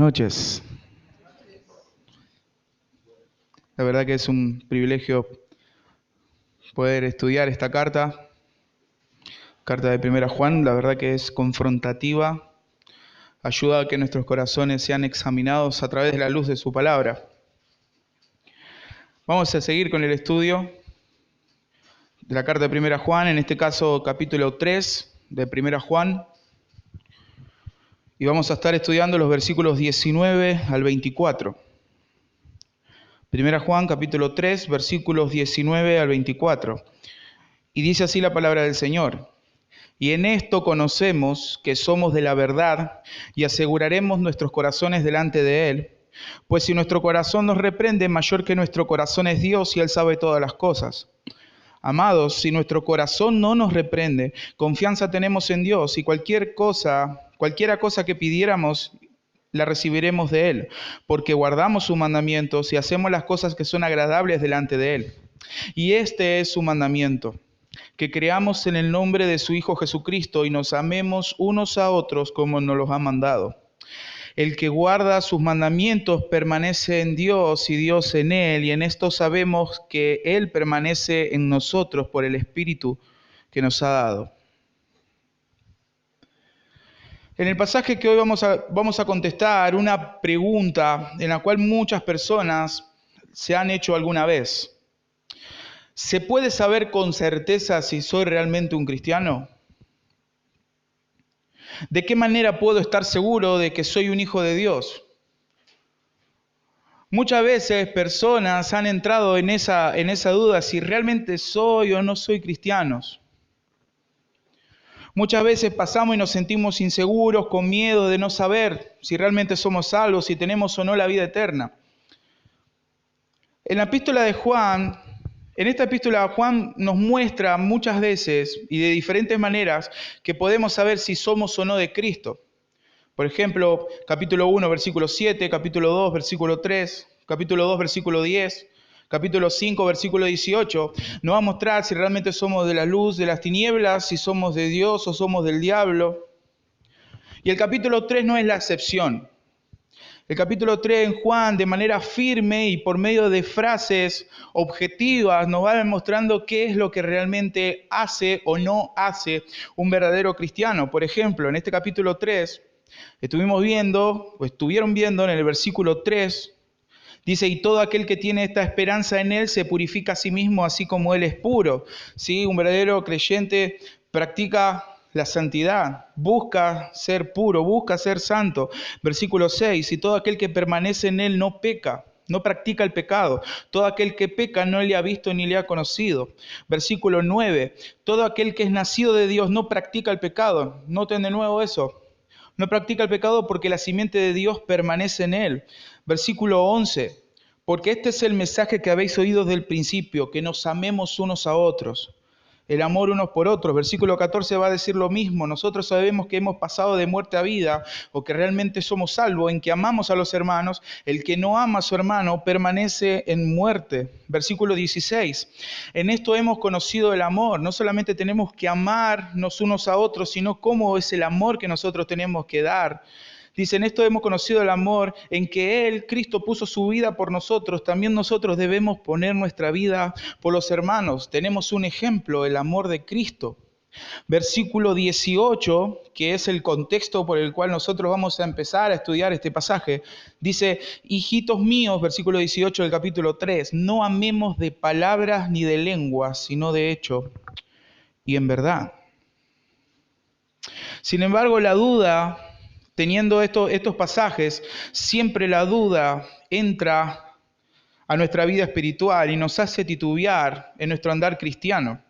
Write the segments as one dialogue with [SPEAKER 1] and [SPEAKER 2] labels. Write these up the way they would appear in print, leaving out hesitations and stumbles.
[SPEAKER 1] noches. La verdad que es un privilegio poder estudiar esta carta de Primera Juan. La verdad que es confrontativa, ayuda a que nuestros corazones sean examinados a través de la luz de su palabra. Vamos a seguir con el estudio de la carta de Primera Juan, en este caso capítulo 3 de Primera Juan. Y vamos a estar estudiando los versículos 19 al 24. Primera Juan, capítulo 3, versículos 19 al 24. Y dice así la palabra del Señor. Y en esto conocemos que somos de la verdad y aseguraremos nuestros corazones delante de Él. Pues si nuestro corazón nos reprende, mayor que nuestro corazón es Dios y Él sabe todas las cosas. Amados, si nuestro corazón no nos reprende, confianza tenemos en Dios y cualquiera cosa que pidiéramos, la recibiremos de Él, porque guardamos sus mandamientos y hacemos las cosas que son agradables delante de Él. Y este es su mandamiento, que creamos en el nombre de su Hijo Jesucristo y nos amemos unos a otros como nos los ha mandado. El que guarda sus mandamientos permanece en Dios y Dios en él, y en esto sabemos que Él permanece en nosotros por el Espíritu que nos ha dado. En el pasaje que hoy vamos a contestar una pregunta en la cual muchas personas se han hecho alguna vez. ¿Se puede saber con certeza si soy realmente un cristiano? ¿De qué manera puedo estar seguro de que soy un hijo de Dios? Muchas veces personas han entrado en esa duda si realmente soy o no soy cristianos. Muchas veces pasamos y nos sentimos inseguros, con miedo de no saber si realmente somos salvos, si tenemos o no la vida eterna. En esta epístola Juan nos muestra muchas veces y de diferentes maneras que podemos saber si somos o no de Cristo. Por ejemplo, capítulo 1, versículo 7, capítulo 2, versículo 3, capítulo 2, versículo 10, capítulo 5, versículo 18, nos va a mostrar si realmente somos de la luz, de las tinieblas, si somos de Dios o somos del diablo. Y el capítulo 3 no es la excepción. El capítulo 3 en Juan, de manera firme y por medio de frases objetivas, nos va demostrando qué es lo que realmente hace o no hace un verdadero cristiano. Por ejemplo, en este capítulo 3, estuvieron viendo en el versículo 3, dice, y todo aquel que tiene esta esperanza en Él se purifica a sí mismo, así como Él es puro. ¿Sí? Un verdadero creyente practica la santidad, busca ser puro, busca ser santo. Versículo 6, y todo aquel que permanece en Él no peca, no practica el pecado. Todo aquel que peca no le ha visto ni le ha conocido. Versículo 9, todo aquel que es nacido de Dios no practica el pecado. Noten de nuevo eso. No practica el pecado porque la simiente de Dios permanece en él. Versículo 11. Porque este es el mensaje que habéis oído desde el principio, que nos amemos unos a otros. El amor unos por otros. Versículo 14 va a decir lo mismo. Nosotros sabemos que hemos pasado de muerte a vida o que realmente somos salvos en que amamos a los hermanos. El que no ama a su hermano permanece en muerte. Versículo 16. En esto hemos conocido el amor. No solamente tenemos que amarnos unos a otros, sino cómo es el amor que nosotros tenemos que dar. Dice, en esto hemos conocido el amor, en que Él, Cristo, puso su vida por nosotros. También nosotros debemos poner nuestra vida por los hermanos. Tenemos un ejemplo, el amor de Cristo. Versículo 18, que es el contexto por el cual nosotros vamos a empezar a estudiar este pasaje. Dice, hijitos míos, versículo 18 del capítulo 3, no amemos de palabras ni de lenguas, sino de hecho y en verdad. Sin embargo, la duda... Teniendo estos pasajes, siempre la duda entra a nuestra vida espiritual y nos hace titubear en nuestro andar cristiano.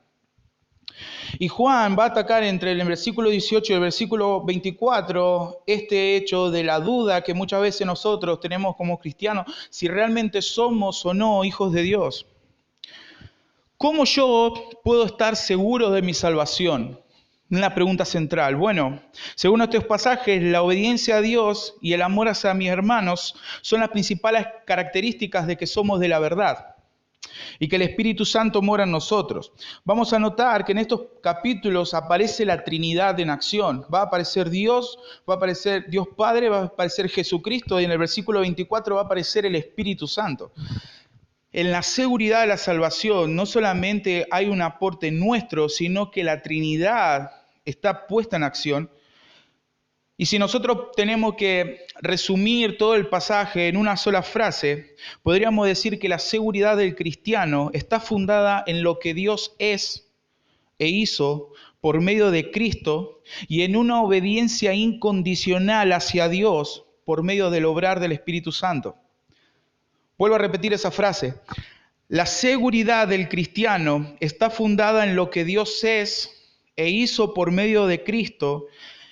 [SPEAKER 1] Y Juan va a atacar entre el versículo 18 y el versículo 24 este hecho de la duda que muchas veces nosotros tenemos como cristianos, si realmente somos o no hijos de Dios. ¿Cómo yo puedo estar seguro de mi salvación? Una pregunta central. Bueno, según estos pasajes, la obediencia a Dios y el amor hacia mis hermanos son las principales características de que somos de la verdad. y que el Espíritu Santo mora en nosotros. Vamos a notar que en estos capítulos aparece la Trinidad en acción. Va a aparecer Dios, va a aparecer Dios Padre, va a aparecer Jesucristo y en el versículo 24 va a aparecer el Espíritu Santo. En la seguridad de la salvación no solamente hay un aporte nuestro, sino que la Trinidad está puesta en acción. Y si nosotros tenemos que resumir todo el pasaje en una sola frase, podríamos decir que la seguridad del cristiano está fundada en lo que Dios es e hizo por medio de Cristo y en una obediencia incondicional hacia Dios por medio del obrar del Espíritu Santo. Vuelvo a repetir esa frase. La seguridad del cristiano está fundada en lo que Dios es e hizo por medio de Cristo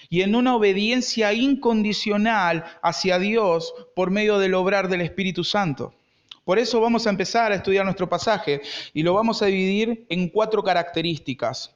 [SPEAKER 1] y en una obediencia incondicional hacia Dios por medio del obrar del Espíritu Santo. Por eso vamos a empezar a estudiar nuestro pasaje y lo vamos a dividir en cuatro características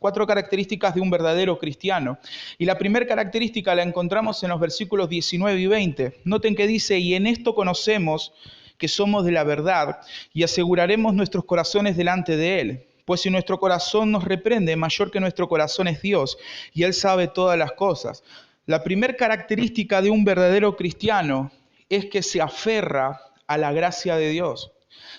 [SPEAKER 1] de un verdadero cristiano. Y la primera característica la encontramos en los versículos 19 y 20. Noten que dice, y en esto conocemos que somos de la verdad y aseguraremos nuestros corazones delante de Él. Pues si nuestro corazón nos reprende, mayor que nuestro corazón es Dios, y Él sabe todas las cosas. La primera característica de un verdadero cristiano es que se aferra a la gracia de Dios.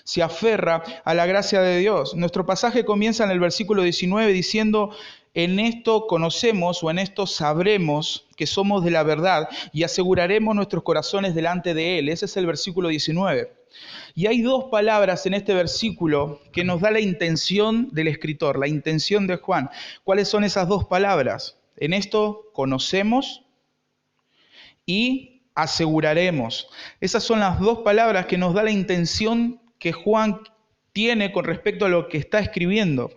[SPEAKER 1] Se aferra a la gracia de Dios. Nuestro pasaje comienza en el versículo 19 diciendo, en esto conocemos o en esto sabremos que somos de la verdad y aseguraremos nuestros corazones delante de Él. Ese es el versículo 19. Y hay dos palabras en este versículo que nos da la intención del escritor, la intención de Juan. ¿Cuáles son esas dos palabras? En esto conocemos y aseguraremos. Esas son las dos palabras que nos da la intención que Juan tiene con respecto a lo que está escribiendo.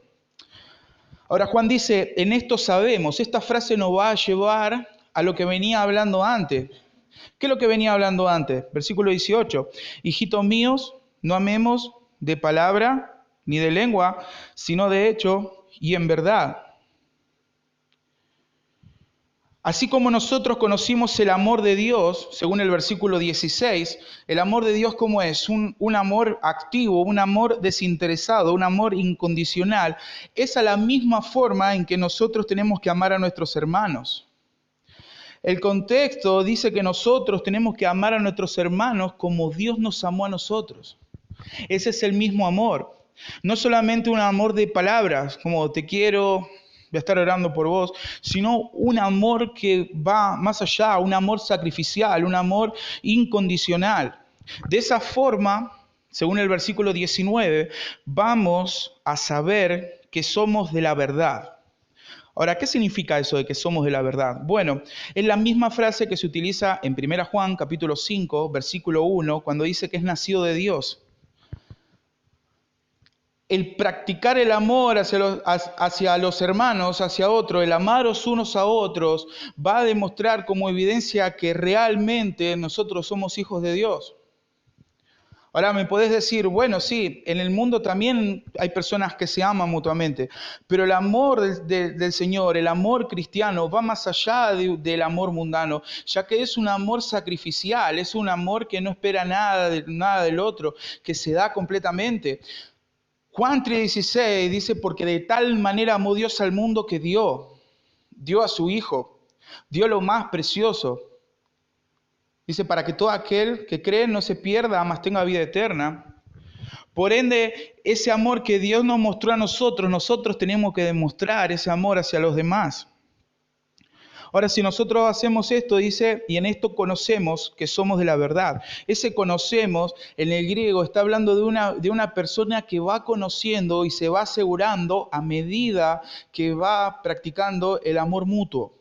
[SPEAKER 1] Ahora Juan dice, en esto sabemos. Esta frase nos va a llevar a lo que venía hablando antes. ¿Qué es lo que venía hablando antes? Versículo 18. Hijitos míos, no amemos de palabra ni de lengua, sino de hecho y en verdad. Así como nosotros conocimos el amor de Dios, según el versículo 16, el amor de Dios ¿cómo es? Un amor activo, un amor desinteresado, un amor incondicional. Es a la misma forma en que nosotros tenemos que amar a nuestros hermanos. El contexto dice que nosotros tenemos que amar a nuestros hermanos como Dios nos amó a nosotros. Ese es el mismo amor. No solamente un amor de palabras, como te quiero, voy a estar orando por vos, sino un amor que va más allá, un amor sacrificial, un amor incondicional. De esa forma, según el versículo 19, vamos a saber que somos de la verdad. Ahora, ¿qué significa eso de que somos de la verdad? Bueno, es la misma frase que se utiliza en 1 Juan capítulo 5, versículo 1, cuando dice que es nacido de Dios. El practicar el amor hacia los hermanos, hacia otros, el amaros unos a otros, va a demostrar como evidencia que realmente nosotros somos hijos de Dios. Ahora me podés decir, bueno, sí, en el mundo también hay personas que se aman mutuamente, pero el amor del Señor, el amor cristiano, va más allá del amor mundano, ya que es un amor sacrificial, es un amor que no espera nada del otro, que se da completamente. Juan 3:16 dice, porque de tal manera amó Dios al mundo que dio a su Hijo, dio lo más precioso. Dice, para que todo aquel que cree no se pierda, mas tenga vida eterna. Por ende, ese amor que Dios nos mostró a nosotros tenemos que demostrar ese amor hacia los demás. Ahora, si nosotros hacemos esto, dice, y en esto conocemos que somos de la verdad. Ese conocemos, en el griego, está hablando de una persona que va conociendo y se va asegurando a medida que va practicando el amor mutuo.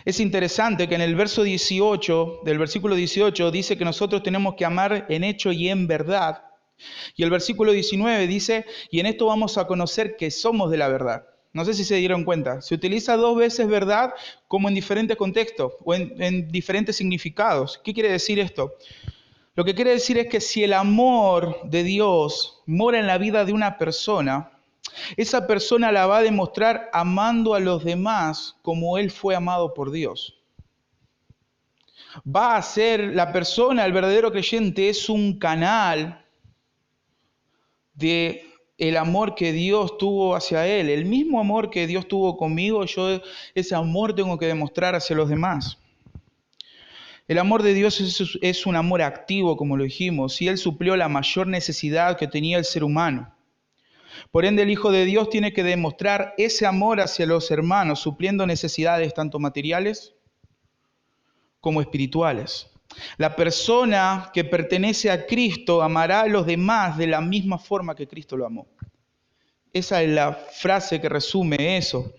[SPEAKER 1] Es interesante que en el verso 18, del versículo 18, dice que nosotros tenemos que amar en hecho y en verdad. Y el versículo 19 dice, y en esto vamos a conocer que somos de la verdad. No sé si se dieron cuenta. Se utiliza dos veces verdad como en diferentes contextos o en diferentes significados. ¿Qué quiere decir esto? Lo que quiere decir es que si el amor de Dios mora en la vida de una persona, esa persona la va a demostrar amando a los demás como Él fue amado por Dios. va a ser la persona, el verdadero creyente, es un canal de el amor que Dios tuvo hacia él. El mismo amor que Dios tuvo conmigo, yo ese amor tengo que demostrar hacia los demás. El amor de Dios es un amor activo, como lo dijimos, y Él suplió la mayor necesidad que tenía el ser humano. Por ende, el Hijo de Dios tiene que demostrar ese amor hacia los hermanos, supliendo necesidades tanto materiales como espirituales. La persona que pertenece a Cristo amará a los demás de la misma forma que Cristo lo amó. Esa es la frase que resume eso.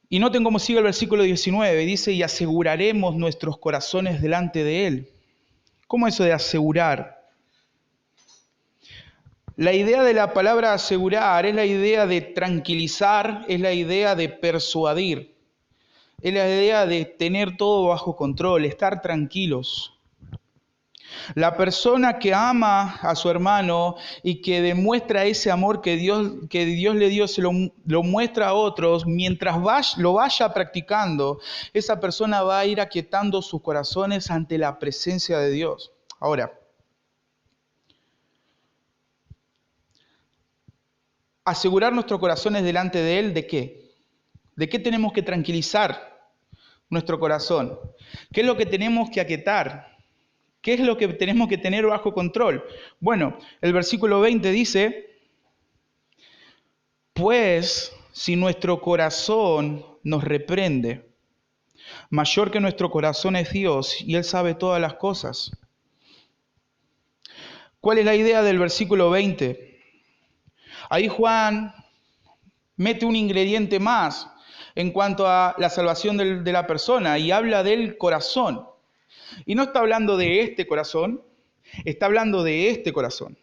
[SPEAKER 1] Y noten cómo sigue el versículo 19. Dice, y aseguraremos nuestros corazones delante de Él. ¿Cómo eso de asegurar? La idea de la palabra asegurar es la idea de tranquilizar, es la idea de persuadir, es la idea de tener todo bajo control, estar tranquilos. La persona que ama a su hermano y que demuestra ese amor que Dios le dio, lo muestra a otros, mientras lo vaya practicando, esa persona va a ir aquietando sus corazones ante la presencia de Dios. Ahora, asegurar nuestros corazones delante de Él, ¿de qué? ¿De qué tenemos que tranquilizar nuestro corazón? ¿Qué es lo que tenemos que aquietar? ¿Qué es lo que tenemos que tener bajo control? Bueno, el versículo 20 dice, pues si nuestro corazón nos reprende, mayor que nuestro corazón es Dios y Él sabe todas las cosas. ¿Cuál es la idea del versículo 20? Ahí Juan mete un ingrediente más en cuanto a la salvación de la persona y habla del corazón. Y no está hablando de este corazón, está hablando de este corazón,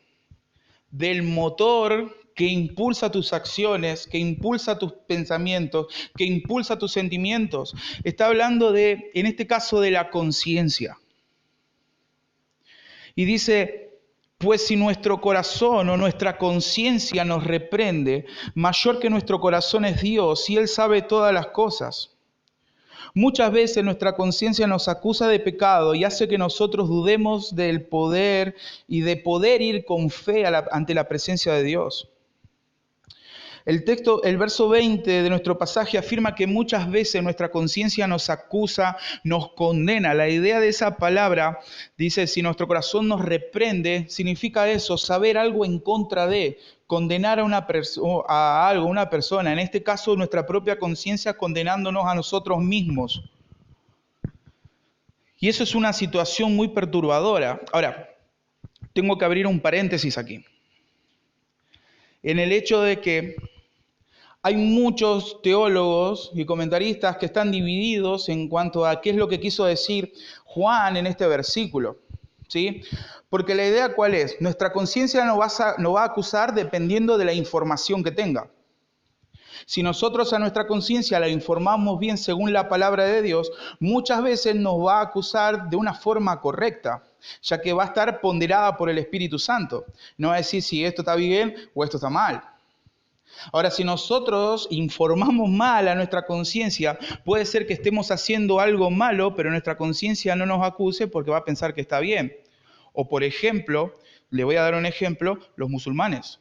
[SPEAKER 1] del motor que impulsa tus acciones, que impulsa tus pensamientos, que impulsa tus sentimientos. Está hablando de, en este caso, de la conciencia. Y dice, pues si nuestro corazón o nuestra conciencia nos reprende, mayor que nuestro corazón es Dios y Él sabe todas las cosas. Muchas veces nuestra conciencia nos acusa de pecado y hace que nosotros dudemos del poder y de poder ir con fe ante la presencia de Dios. El verso 20 de nuestro pasaje afirma que muchas veces nuestra conciencia nos acusa, nos condena. La idea de esa palabra dice, si nuestro corazón nos reprende, significa eso, saber algo en contra de, condenar a una persona, en este caso nuestra propia conciencia condenándonos a nosotros mismos. Y eso es una situación muy perturbadora. Ahora, tengo que abrir un paréntesis aquí. En el hecho de que hay muchos teólogos y comentaristas que están divididos en cuanto a qué es lo que quiso decir Juan en este versículo, ¿sí? Porque la idea ¿cuál es? Nuestra conciencia nos va a acusar dependiendo de la información que tenga. Si nosotros a nuestra conciencia la informamos bien según la palabra de Dios, muchas veces nos va a acusar de una forma correcta, ya que va a estar ponderada por el Espíritu Santo. No va a decir si esto está bien o esto está mal. Ahora, si nosotros informamos mal a nuestra conciencia, puede ser que estemos haciendo algo malo, pero nuestra conciencia no nos acuse porque va a pensar que está bien. O por ejemplo, le voy a dar un ejemplo, los musulmanes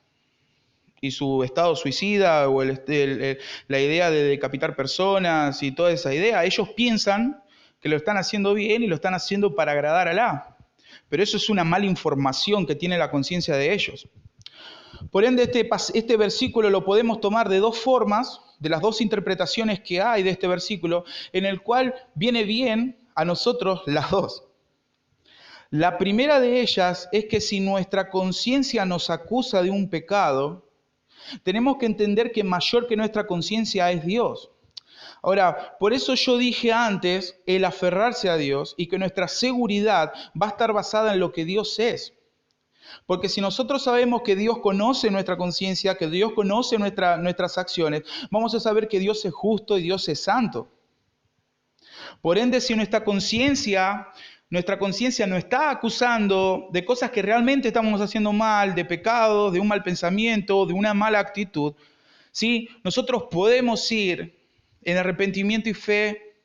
[SPEAKER 1] y su estado suicida o la idea de decapitar personas y toda esa idea, ellos piensan que lo están haciendo bien y lo están haciendo para agradar a Alá. Pero eso es una mala información que tiene la conciencia de ellos. Por ende, este versículo lo podemos tomar de dos formas, de las dos interpretaciones que hay de este versículo, en el cual viene bien a nosotros las dos. La primera de ellas es que si nuestra conciencia nos acusa de un pecado, tenemos que entender que mayor que nuestra conciencia es Dios. Ahora, por eso yo dije antes el aferrarse a Dios y que nuestra seguridad va a estar basada en lo que Dios es. Porque si nosotros sabemos que Dios conoce nuestra conciencia, que Dios conoce nuestras acciones, vamos a saber que Dios es justo y Dios es santo. Por ende, si nuestra conciencia nos está acusando de cosas que realmente estamos haciendo mal, de pecados, de un mal pensamiento, de una mala actitud, ¿sí? Nosotros podemos ir en arrepentimiento y fe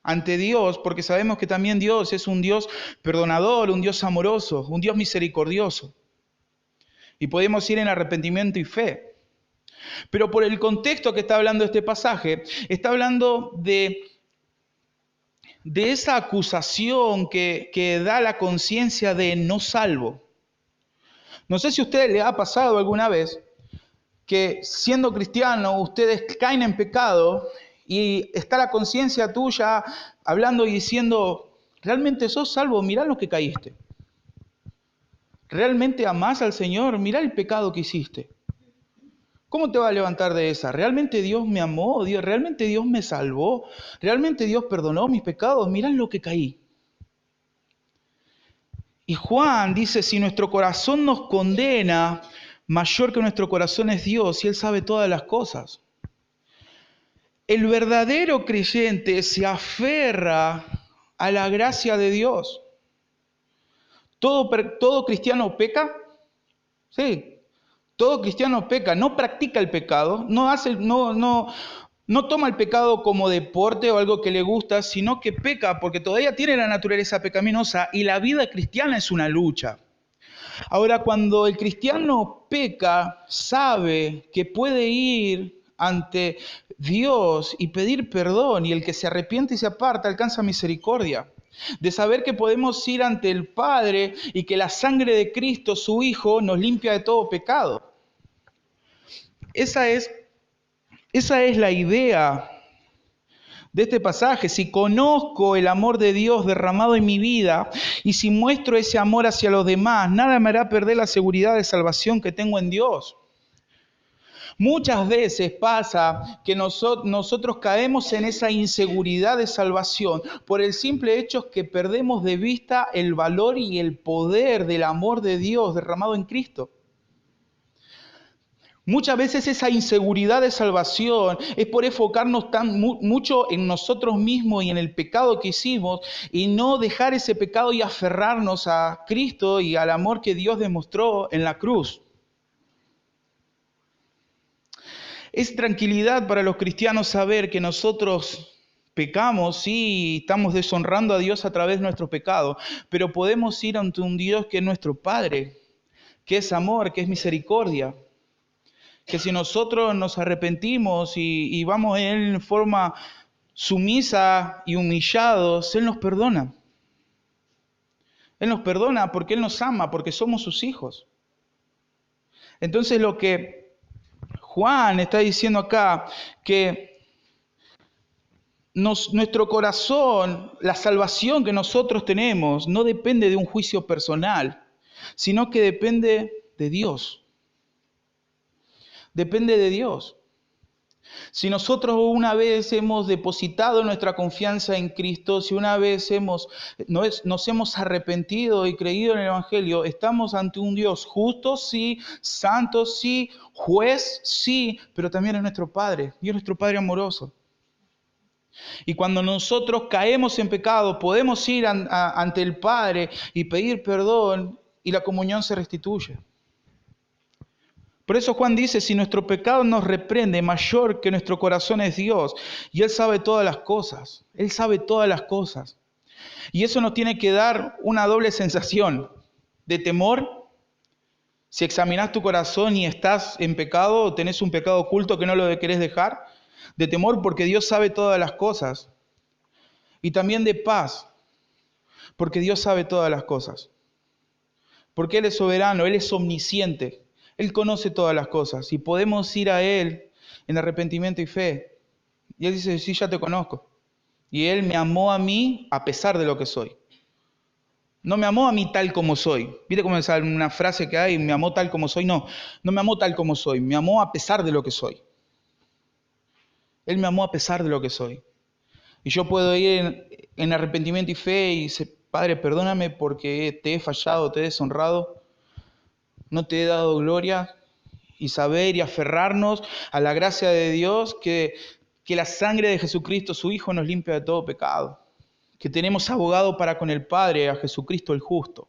[SPEAKER 1] ante Dios, porque sabemos que también Dios es un Dios perdonador, un Dios amoroso, un Dios misericordioso. Y podemos ir en arrepentimiento y fe. Pero por el contexto que está hablando este pasaje, está hablando de esa acusación que da la conciencia de no salvo. No sé si a usted le ha pasado alguna vez que siendo cristiano ustedes caen en pecado y está la conciencia tuya hablando y diciendo, ¿realmente sos salvo? Mirá lo que caíste. ¿Realmente amás al Señor? Mirá el pecado que hiciste. ¿Cómo te va a levantar de esa? ¿Realmente Dios me amó? ¿Realmente Dios me salvó? ¿Realmente Dios perdonó mis pecados? Mirá lo que caí. Y Juan dice, si nuestro corazón nos condena, mayor que nuestro corazón es Dios y Él sabe todas las cosas. El verdadero creyente se aferra a la gracia de Dios. ¿Todo cristiano peca? Sí. Todo cristiano peca, no practica el pecado, no toma el pecado como deporte o algo que le gusta, sino que peca porque todavía tiene la naturaleza pecaminosa y la vida cristiana es una lucha. Ahora, cuando el cristiano peca, sabe que puede ir ante Dios y pedir perdón, y el que se arrepiente y se aparta alcanza misericordia. De saber que podemos ir ante el Padre y que la sangre de Cristo, su Hijo, nos limpia de todo pecado. Esa es la idea de este pasaje. Si conozco el amor de Dios derramado en mi vida y si muestro ese amor hacia los demás, nada me hará perder la seguridad de salvación que tengo en Dios. Muchas veces pasa que nosotros caemos en esa inseguridad de salvación por el simple hecho que perdemos de vista el valor y el poder del amor de Dios derramado en Cristo. Muchas veces esa inseguridad de salvación es por enfocarnos mucho en nosotros mismos y en el pecado que hicimos y no dejar ese pecado y aferrarnos a Cristo y al amor que Dios demostró en la cruz. Es tranquilidad para los cristianos saber que nosotros pecamos y estamos deshonrando a Dios a través de nuestro pecado, pero podemos ir ante un Dios que es nuestro Padre, que es amor, que es misericordia. Que si nosotros nos arrepentimos y vamos en forma sumisa y humillados, Él nos perdona. Él nos perdona porque Él nos ama, porque somos sus hijos. Entonces lo que Juan está diciendo acá, que nuestro corazón, la salvación que nosotros tenemos, no depende de un juicio personal, sino que depende de Dios. Depende de Dios. Si nosotros una vez hemos depositado nuestra confianza en Cristo, si una vez nos hemos arrepentido y creído en el Evangelio, estamos ante un Dios justo, sí, santo, sí, juez, sí, pero también es nuestro Padre, y es nuestro Padre amoroso. Y cuando nosotros caemos en pecado, podemos ir ante el Padre y pedir perdón y la comunión se restituye. Por eso Juan dice, si nuestro pecado nos reprende, mayor que nuestro corazón es Dios. Y Él sabe todas las cosas. Él sabe todas las cosas. Y eso nos tiene que dar una doble sensación de temor. Si examinas tu corazón y estás en pecado, o tenés un pecado oculto que no lo querés dejar. De temor porque Dios sabe todas las cosas. Y también de paz, porque Dios sabe todas las cosas. Porque Él es soberano, Él es omnisciente. Él conoce todas las cosas y podemos ir a Él en arrepentimiento y fe. Y Él dice, sí, ya te conozco. Y Él me amó a mí a pesar de lo que soy. No me amó a mí tal como soy. ¿Viste cómo es una frase que hay? Me amó tal como soy. No me amó tal como soy. Me amó a pesar de lo que soy. Él me amó a pesar de lo que soy. Y yo puedo ir en arrepentimiento y fe y decir, Padre, perdóname porque te he fallado, te he deshonrado. No te he dado gloria y saber y aferrarnos a la gracia de Dios que la sangre de Jesucristo, su Hijo, nos limpia de todo pecado. Que tenemos abogado para con el Padre, a Jesucristo el justo.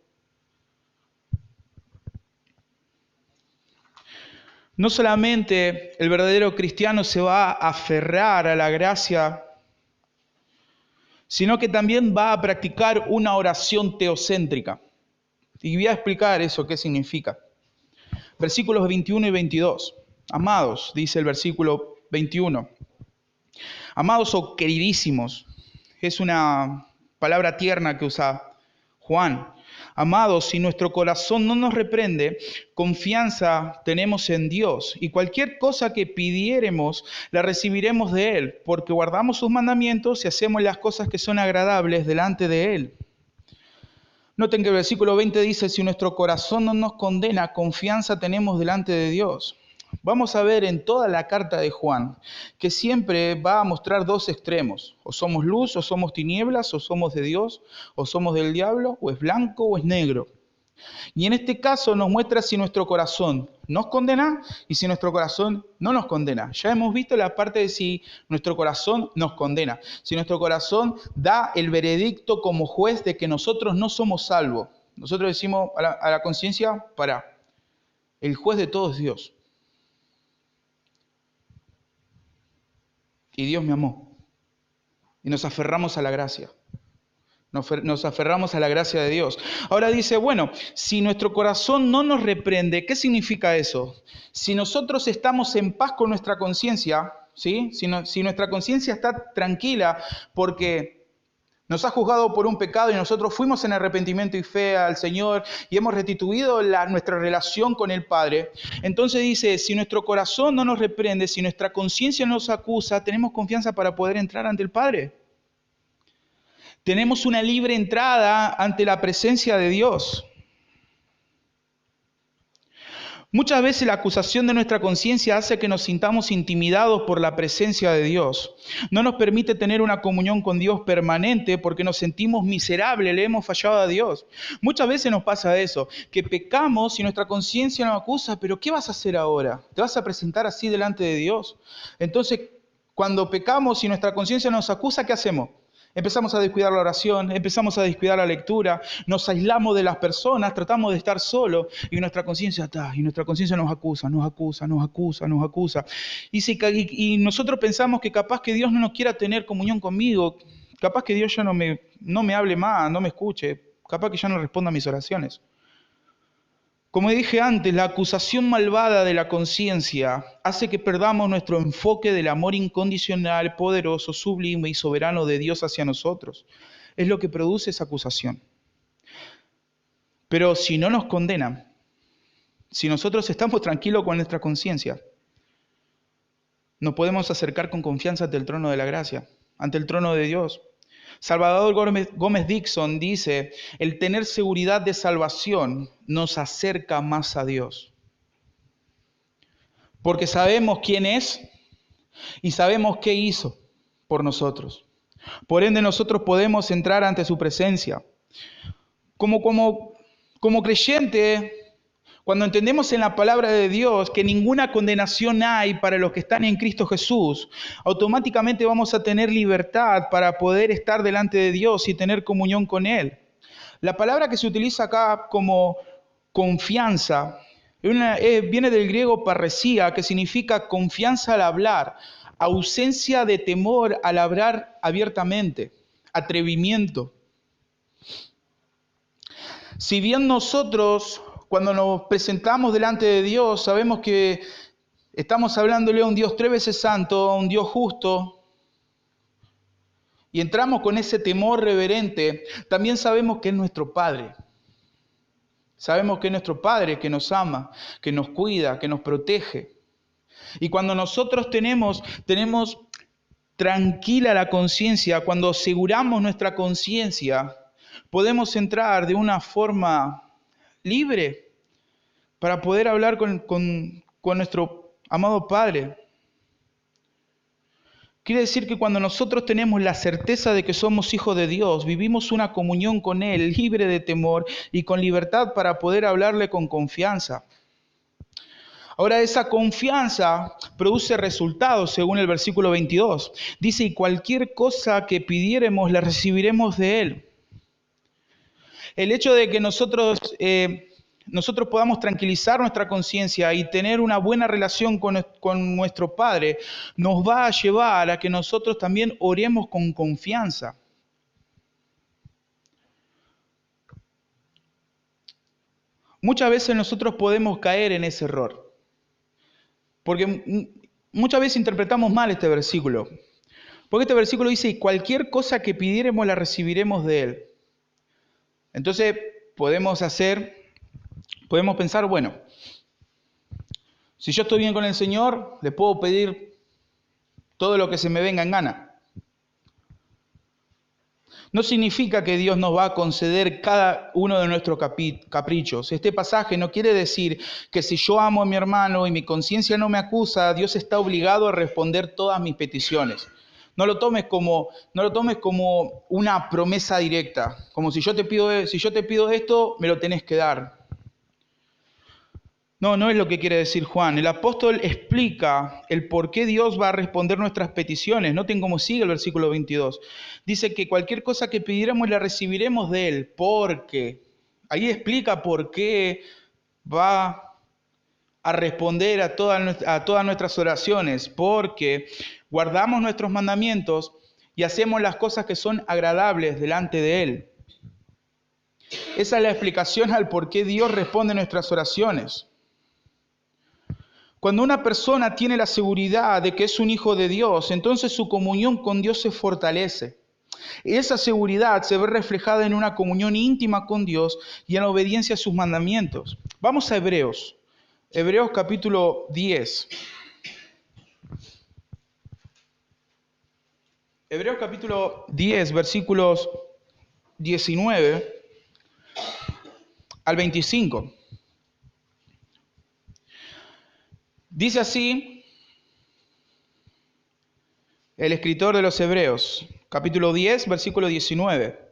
[SPEAKER 1] No solamente el verdadero cristiano se va a aferrar a la gracia, sino que también va a practicar una oración teocéntrica. Y voy a explicar eso, qué significa. Versículos 21 y 22. Amados, dice el versículo 21. Amados o queridísimos, es una palabra tierna que usa Juan. Amados, si nuestro corazón no nos reprende, confianza tenemos en Dios, y cualquier cosa que pidiéremos la recibiremos de Él, porque guardamos sus mandamientos y hacemos las cosas que son agradables delante de Él. Noten que el versículo 20 dice, si nuestro corazón no nos condena, confianza tenemos delante de Dios. Vamos a ver en toda la carta de Juan que siempre va a mostrar dos extremos. O somos luz, o somos tinieblas, o somos de Dios, o somos del diablo, o es blanco o es negro. Y en este caso nos muestra si nuestro corazón nos condena y si nuestro corazón no nos condena. Ya hemos visto la parte de si nuestro corazón nos condena. Si nuestro corazón da el veredicto como juez de que nosotros no somos salvos. Nosotros decimos a la conciencia, el juez de todo es Dios. Y Dios me amó. Y nos aferramos a la gracia. Nos aferramos a la gracia de Dios. Ahora dice, bueno, si nuestro corazón no nos reprende, ¿qué significa eso? Si nosotros estamos en paz con nuestra conciencia, ¿sí? Si nuestra conciencia está tranquila porque nos ha juzgado por un pecado y nosotros fuimos en arrepentimiento y fe al Señor y hemos restituido nuestra relación con el Padre. Entonces dice, si nuestro corazón no nos reprende, si nuestra conciencia nos acusa, tenemos confianza para poder entrar ante el Padre. Tenemos una libre entrada ante la presencia de Dios. Muchas veces la acusación de nuestra conciencia hace que nos sintamos intimidados por la presencia de Dios. No nos permite tener una comunión con Dios permanente porque nos sentimos miserables, le hemos fallado a Dios. Muchas veces nos pasa eso, que pecamos y nuestra conciencia nos acusa, pero ¿qué vas a hacer ahora? ¿Te vas a presentar así delante de Dios? Entonces, cuando pecamos y nuestra conciencia nos acusa, ¿qué hacemos? Empezamos a descuidar la oración, empezamos a descuidar la lectura, nos aislamos de las personas, tratamos de estar solos y nuestra conciencia está, y nuestra conciencia nos acusa. Y nosotros pensamos que capaz que Dios no nos quiera tener comunión conmigo, capaz que Dios ya no me hable más, no me escuche, capaz que ya no responda a mis oraciones. Como dije antes, la acusación malvada de la conciencia hace que perdamos nuestro enfoque del amor incondicional, poderoso, sublime y soberano de Dios hacia nosotros. Es lo que produce esa acusación. Pero si no nos condenan, si nosotros estamos tranquilos con nuestra conciencia, nos podemos acercar con confianza ante el trono de la gracia, ante el trono de Dios. Salvador Gómez Dixon dice, el tener seguridad de salvación nos acerca más a Dios. Porque sabemos quién es y sabemos qué hizo por nosotros. Por ende, nosotros podemos entrar ante su presencia. Como creyente, cuando entendemos en la palabra de Dios que ninguna condenación hay para los que están en Cristo Jesús, automáticamente vamos a tener libertad para poder estar delante de Dios y tener comunión con Él. La palabra que se utiliza acá como confianza viene del griego parresía, que significa confianza al hablar, ausencia de temor al hablar abiertamente, atrevimiento. Si bien nosotros, cuando nos presentamos delante de Dios, sabemos que estamos hablándole a un Dios 3 veces santo, a un Dios justo, y entramos con ese temor reverente, también sabemos que es nuestro Padre. Sabemos que es nuestro Padre que nos ama, que nos cuida, que nos protege. Y cuando nosotros tenemos tranquila la conciencia, cuando aseguramos nuestra conciencia, podemos entrar de una forma libre para poder hablar con nuestro amado Padre. Quiere decir que cuando nosotros tenemos la certeza de que somos hijos de Dios, vivimos una comunión con Él, libre de temor y con libertad para poder hablarle con confianza. Ahora, esa confianza produce resultados, según el versículo 22. Dice, y cualquier cosa que pidiéremos, la recibiremos de Él. El hecho de que nosotros podamos tranquilizar nuestra conciencia y tener una buena relación con nuestro Padre nos va a llevar a que nosotros también oremos con confianza. Muchas veces nosotros podemos caer en ese error, porque muchas veces interpretamos mal este versículo. Porque este versículo dice, y cualquier cosa que pidiéremos la recibiremos de Él. Entonces podemos pensar, bueno, si yo estoy bien con el Señor, le puedo pedir todo lo que se me venga en gana. No significa que Dios nos va a conceder cada uno de nuestros caprichos. Este pasaje no quiere decir que si yo amo a mi hermano y mi conciencia no me acusa, Dios está obligado a responder todas mis peticiones. No lo tomes como una promesa directa, como si yo te pido esto, me lo tenés que dar. No es lo que quiere decir Juan. El apóstol explica el por qué Dios va a responder nuestras peticiones. Noten cómo sigue el versículo 22. Dice que cualquier cosa que pidiéramos la recibiremos de Él, porque. Ahí explica por qué va a responder a todas nuestras oraciones, porque guardamos nuestros mandamientos y hacemos las cosas que son agradables delante de Él. Esa es la explicación al por qué Dios responde nuestras oraciones. Cuando una persona tiene la seguridad de que es un hijo de Dios, entonces su comunión con Dios se fortalece. Esa seguridad se ve reflejada en una comunión íntima con Dios y en la obediencia a sus mandamientos. Vamos a Hebreos. Hebreos capítulo 10. Hebreos capítulo 10, versículos 19 al 25. Dice así el escritor de los Hebreos, capítulo 10, versículo 19.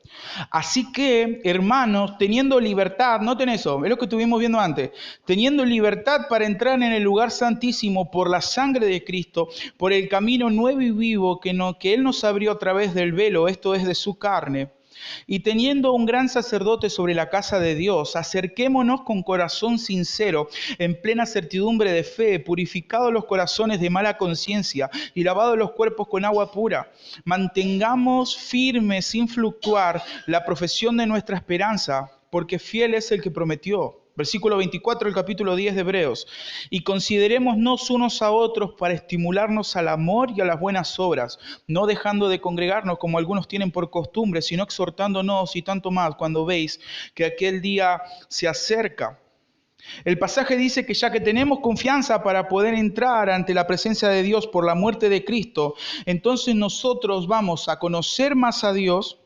[SPEAKER 1] Así que, hermanos, teniendo libertad, noten eso, es lo que estuvimos viendo antes, teniendo libertad para entrar en el lugar santísimo por la sangre de Cristo, por el camino nuevo y vivo que Él nos abrió a través del velo, esto es de su carne, y teniendo un gran sacerdote sobre la casa de Dios, acerquémonos con corazón sincero, en plena certidumbre de fe, purificados los corazones de mala conciencia y lavados los cuerpos con agua pura. Mantengamos firme, sin fluctuar, la profesión de nuestra esperanza, porque fiel es el que prometió. Versículo 24 del capítulo 10 de Hebreos. Y considerémonos unos a otros para estimularnos al amor y a las buenas obras, no dejando de congregarnos como algunos tienen por costumbre, sino exhortándonos y tanto más cuando veis que aquel día se acerca. El pasaje dice que ya que tenemos confianza para poder entrar ante la presencia de Dios por la muerte de Cristo, entonces nosotros vamos a conocer más a Dios.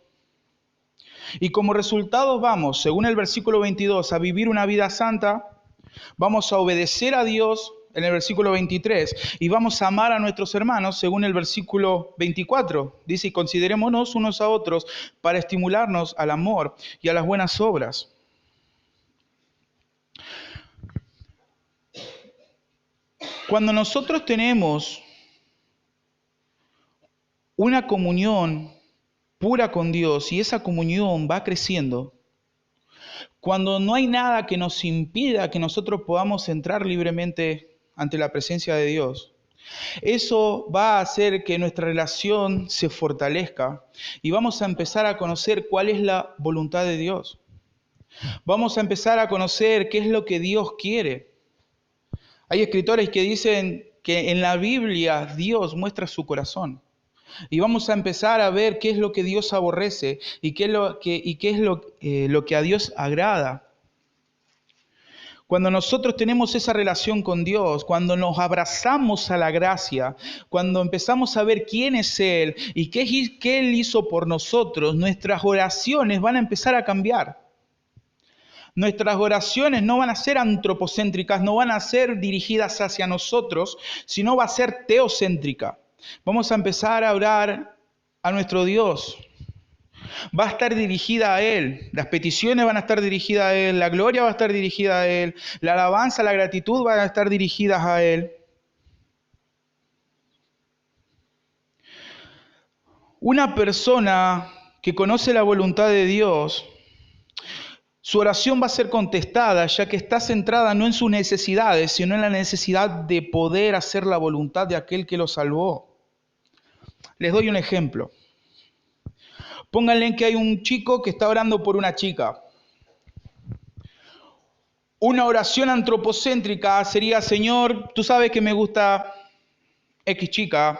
[SPEAKER 1] Y como resultado vamos, según el versículo 22, a vivir una vida santa, vamos a obedecer a Dios en el versículo 23 y vamos a amar a nuestros hermanos según el versículo 24. Dice, y considerémonos unos a otros para estimularnos al amor y a las buenas obras. Cuando nosotros tenemos una comunión pura con Dios y esa comunión va creciendo, cuando no hay nada que nos impida que nosotros podamos entrar libremente ante la presencia de Dios, eso va a hacer que nuestra relación se fortalezca y vamos a empezar a conocer cuál es la voluntad de Dios. Vamos a empezar a conocer qué es lo que Dios quiere. Hay escritores que dicen que en la Biblia Dios muestra su corazón. Y vamos a empezar a ver qué es lo que Dios aborrece y qué es lo que a Dios agrada. Cuando nosotros tenemos esa relación con Dios, cuando nos abrazamos a la gracia, cuando empezamos a ver quién es Él y qué Él hizo por nosotros, nuestras oraciones van a empezar a cambiar. Nuestras oraciones no van a ser antropocéntricas, no van a ser dirigidas hacia nosotros, sino va a ser teocéntrica. Vamos a empezar a orar a nuestro Dios. Va a estar dirigida a Él. Las peticiones van a estar dirigidas a Él. La gloria va a estar dirigida a Él. La alabanza, la gratitud van a estar dirigidas a Él. Una persona que conoce la voluntad de Dios, su oración va a ser contestada, ya que está centrada no en sus necesidades, sino en la necesidad de poder hacer la voluntad de aquel que lo salvó. Les doy un ejemplo. Pónganle que hay un chico que está orando por una chica. Una oración antropocéntrica sería, Señor, tú sabes que me gusta X chica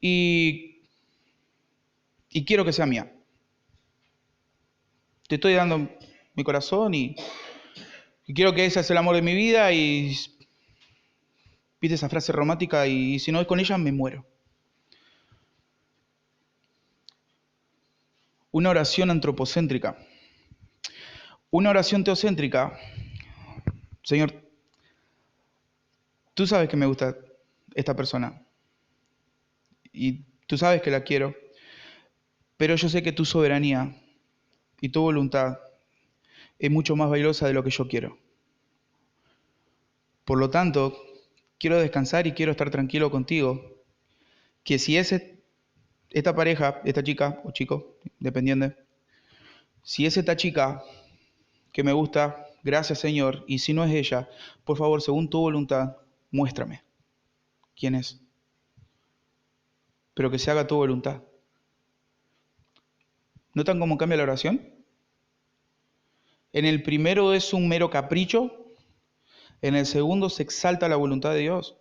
[SPEAKER 1] y quiero que sea mía. Te estoy dando mi corazón y quiero que ese sea el amor de mi vida y pide esa frase romántica y si no es con ella me muero. Una oración antropocéntrica. Una oración teocéntrica. Señor, tú sabes que me gusta esta persona y tú sabes que la quiero, pero yo sé que tu soberanía y tu voluntad es mucho más valiosa de lo que yo quiero. Por lo tanto, quiero descansar y quiero estar tranquilo contigo, que si esta pareja, esta chica o chico, dependiendo, si es esta chica que me gusta, gracias Señor, y si no es ella, por favor, según tu voluntad, muéstrame quién es, pero que se haga tu voluntad. ¿Notan cómo cambia la oración? En el primero es un mero capricho, en el segundo se exalta la voluntad de Dios.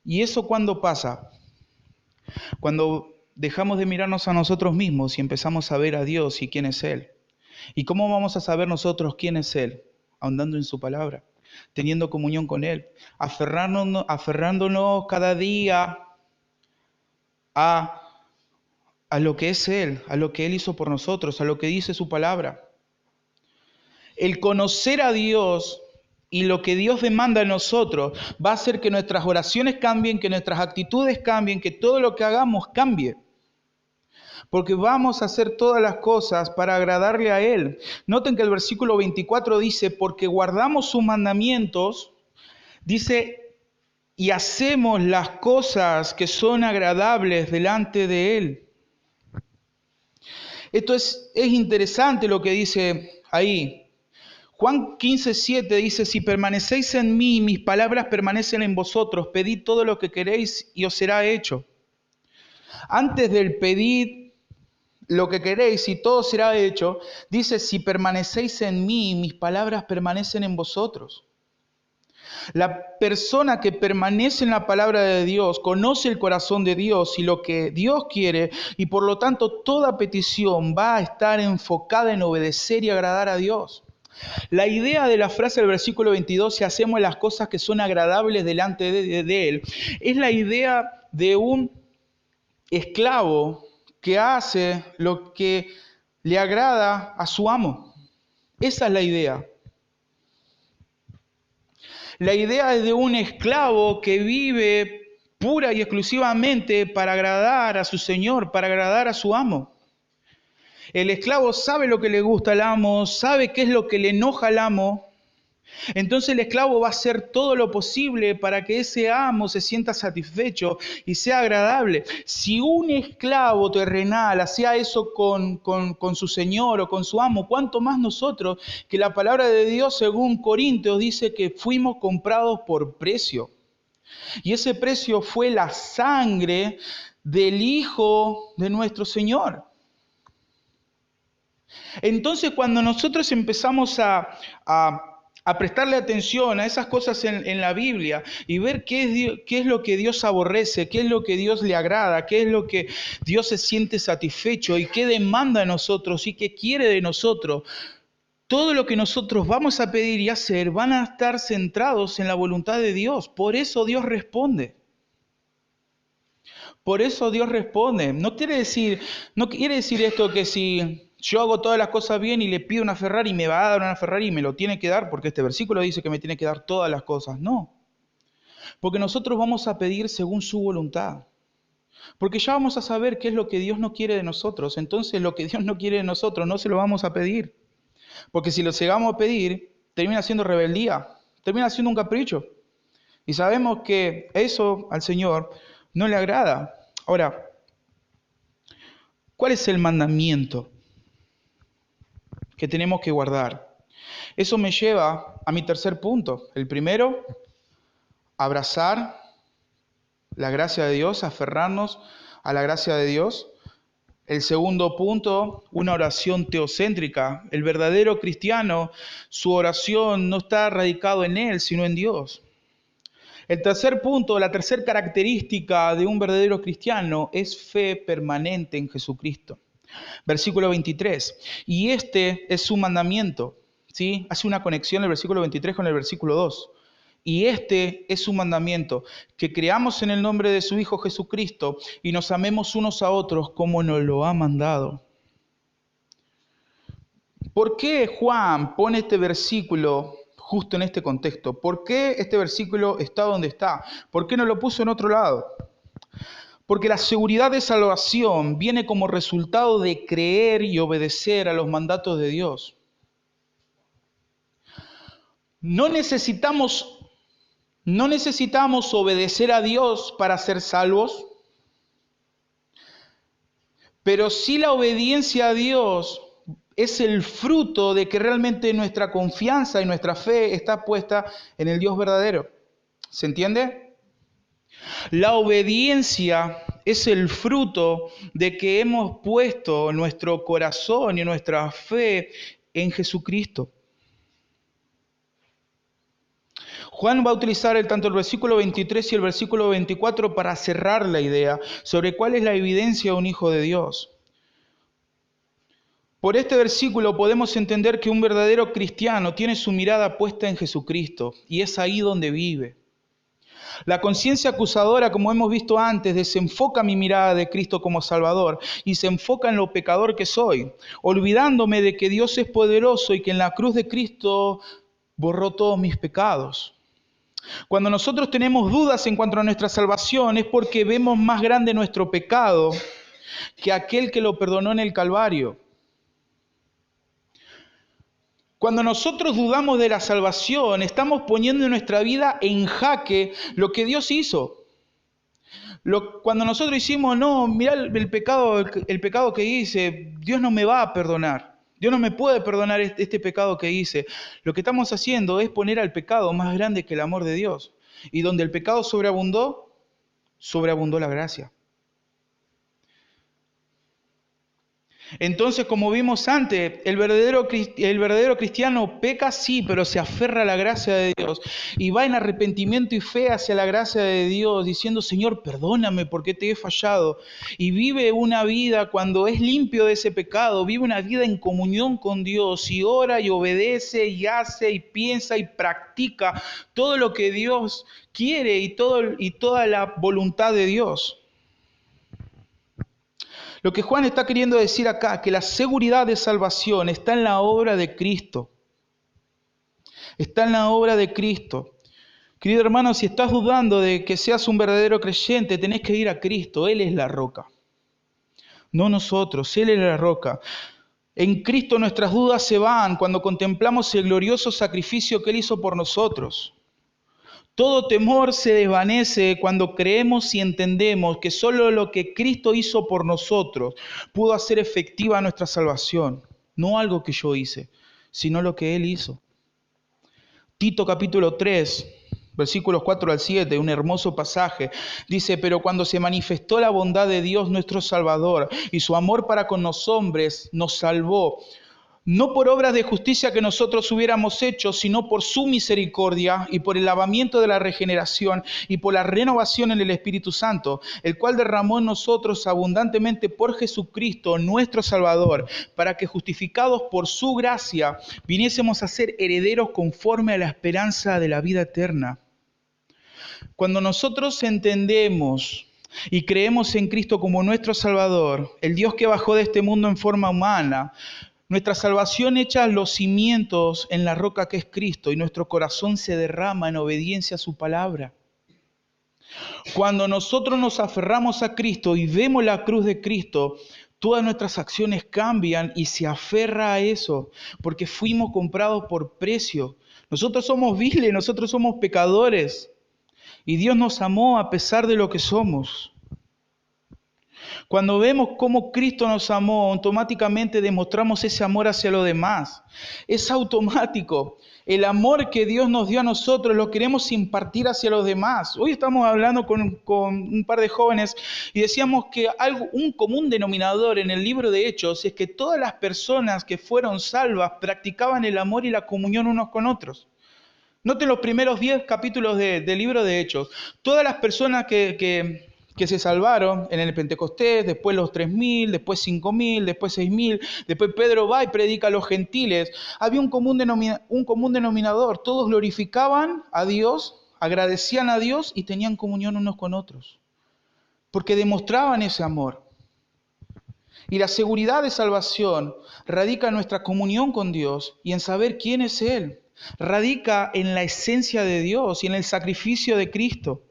[SPEAKER 1] ¿Y eso cuándo pasa? Cuando dejamos de mirarnos a nosotros mismos y empezamos a ver a Dios y quién es Él. ¿Y cómo vamos a saber nosotros quién es Él? Ahondando en su palabra, teniendo comunión con Él, aferrándonos cada día a lo que es Él, a lo que Él hizo por nosotros, a lo que dice su palabra. El conocer a Dios y lo que Dios demanda de nosotros va a hacer que nuestras oraciones cambien, que nuestras actitudes cambien, que todo lo que hagamos cambie. Porque vamos a hacer todas las cosas para agradarle a Él. Noten que el versículo 24 dice, porque guardamos sus mandamientos, dice, y hacemos las cosas que son agradables delante de Él. Esto es interesante lo que dice ahí. Juan 15:7 dice, si permanecéis en mí, mis palabras permanecen en vosotros, pedid todo lo que queréis y os será hecho. Antes del pedid lo que queréis y todo será hecho, dice, si permanecéis en mí, mis palabras permanecen en vosotros. La persona que permanece en la palabra de Dios conoce el corazón de Dios y lo que Dios quiere, y por lo tanto toda petición va a estar enfocada en obedecer y agradar a Dios. La idea de la frase del versículo 22, si hacemos las cosas que son agradables delante de Él, es la idea de un esclavo que hace lo que le agrada a su amo. Esa es la idea. La idea es de un esclavo que vive pura y exclusivamente para agradar a su señor, para agradar a su amo. El esclavo sabe lo que le gusta al amo, sabe qué es lo que le enoja al amo. Entonces el esclavo va a hacer todo lo posible para que ese amo se sienta satisfecho y sea agradable. Si un esclavo terrenal hacía eso con su señor o con su amo, ¿cuánto más nosotros, que la palabra de Dios según Corintios dice que fuimos comprados por precio? Y ese precio fue la sangre del Hijo de nuestro Señor. Entonces cuando nosotros empezamos a prestarle atención a esas cosas en la Biblia y ver qué es lo que Dios aborrece, qué es lo que Dios le agrada, qué es lo que Dios se siente satisfecho y qué demanda de nosotros y qué quiere de nosotros, todo lo que nosotros vamos a pedir y hacer van a estar centrados en la voluntad de Dios. Por eso Dios responde. Por eso Dios responde. No quiere decir esto que si yo hago todas las cosas bien y le pido una Ferrari, me va a dar una Ferrari y me lo tiene que dar porque este versículo dice que me tiene que dar todas las cosas. No. Porque nosotros vamos a pedir según su voluntad. Porque ya vamos a saber qué es lo que Dios no quiere de nosotros. Entonces lo que Dios no quiere de nosotros no se lo vamos a pedir. Porque si lo llegamos a pedir, termina siendo rebeldía, termina siendo un capricho. Y sabemos que eso al Señor no le agrada. Ahora, ¿cuál es el mandamiento que tenemos que guardar? Eso me lleva a mi tercer punto. El primero, abrazar la gracia de Dios, aferrarnos a la gracia de Dios. El segundo punto, una oración teocéntrica. El verdadero cristiano, su oración no está radicado en él, sino en Dios. El tercer punto, la tercera característica de un verdadero cristiano es fe permanente en Jesucristo. Versículo 23. Y este es su mandamiento. ¿Sí? Hace una conexión el versículo 23 con el versículo 2. Y este es su mandamiento, que creamos en el nombre de su Hijo Jesucristo y nos amemos unos a otros como nos lo ha mandado. ¿Por qué Juan pone este versículo justo en este contexto? ¿Por qué este versículo está donde está? ¿Por qué no lo puso en otro lado? Porque la seguridad de salvación viene como resultado de creer y obedecer a los mandatos de Dios. No necesitamos obedecer a Dios para ser salvos, pero sí la obediencia a Dios es el fruto de que realmente nuestra confianza y nuestra fe está puesta en el Dios verdadero. ¿Se entiende? La obediencia es el fruto de que hemos puesto nuestro corazón y nuestra fe en Jesucristo. Juan va a utilizar tanto el versículo 23 y el versículo 24 para cerrar la idea sobre cuál es la evidencia de un hijo de Dios. Por este versículo podemos entender que un verdadero cristiano tiene su mirada puesta en Jesucristo y es ahí donde vive. La conciencia acusadora, como hemos visto antes, desenfoca mi mirada de Cristo como Salvador y se enfoca en lo pecador que soy, olvidándome de que Dios es poderoso y que en la cruz de Cristo borró todos mis pecados. Cuando nosotros tenemos dudas en cuanto a nuestra salvación es porque vemos más grande nuestro pecado que aquel que lo perdonó en el Calvario. Cuando nosotros dudamos de la salvación, estamos poniendo en nuestra vida en jaque lo que Dios hizo. Cuando nosotros decimos, no, mira el pecado que hice, Dios no me va a perdonar. Dios no me puede perdonar este pecado que hice. Lo que estamos haciendo es poner al pecado más grande que el amor de Dios. Y donde el pecado sobreabundó la gracia. Entonces, como vimos antes, el verdadero cristiano peca sí, pero se aferra a la gracia de Dios y va en arrepentimiento y fe hacia la gracia de Dios, diciendo, Señor, perdóname porque te he fallado. Y vive una vida cuando es limpio de ese pecado, vive una vida en comunión con Dios y ora y obedece y hace y piensa y practica todo lo que Dios quiere y toda la voluntad de Dios. Lo que Juan está queriendo decir acá, que la seguridad de salvación está en la obra de Cristo. Está en la obra de Cristo. Querido hermano, si estás dudando de que seas un verdadero creyente, tenés que ir a Cristo. Él es la roca. No nosotros, Él es la roca. En Cristo nuestras dudas se van cuando contemplamos el glorioso sacrificio que Él hizo por nosotros. Todo temor se desvanece cuando creemos y entendemos que solo lo que Cristo hizo por nosotros pudo hacer efectiva nuestra salvación. No algo que yo hice, sino lo que Él hizo. Tito capítulo 3, versículos 4 al 7, un hermoso pasaje. Dice, pero cuando se manifestó la bondad de Dios nuestro Salvador y su amor para con los hombres, nos salvó. No por obras de justicia que nosotros hubiéramos hecho, sino por su misericordia y por el lavamiento de la regeneración y por la renovación en el Espíritu Santo, el cual derramó en nosotros abundantemente por Jesucristo, nuestro Salvador, para que justificados por su gracia viniésemos a ser herederos conforme a la esperanza de la vida eterna. Cuando nosotros entendemos y creemos en Cristo como nuestro Salvador, el Dios que bajó de este mundo en forma humana, nuestra salvación echa los cimientos en la roca que es Cristo y nuestro corazón se derrama en obediencia a su palabra. Cuando nosotros nos aferramos a Cristo y vemos la cruz de Cristo, todas nuestras acciones cambian y se aferra a eso, porque fuimos comprados por precio. Nosotros somos viles, nosotros somos pecadores y Dios nos amó a pesar de lo que somos. Cuando vemos cómo Cristo nos amó, automáticamente demostramos ese amor hacia los demás. Es automático. El amor que Dios nos dio a nosotros lo queremos impartir hacia los demás. Hoy estamos hablando con un par de jóvenes y decíamos que un común denominador en el libro de Hechos es que todas las personas que fueron salvas practicaban el amor y la comunión unos con otros. Noten los primeros 10 capítulos del libro de Hechos. Todas las personas que se salvaron en el Pentecostés, después los 3.000, después 5.000, después 6.000, después Pedro va y predica a los gentiles. Había un común denominador. Todos glorificaban a Dios, agradecían a Dios y tenían comunión unos con otros. Porque demostraban ese amor. Y la seguridad de salvación radica en nuestra comunión con Dios y en saber quién es Él. Radica en la esencia de Dios y en el sacrificio de Cristo.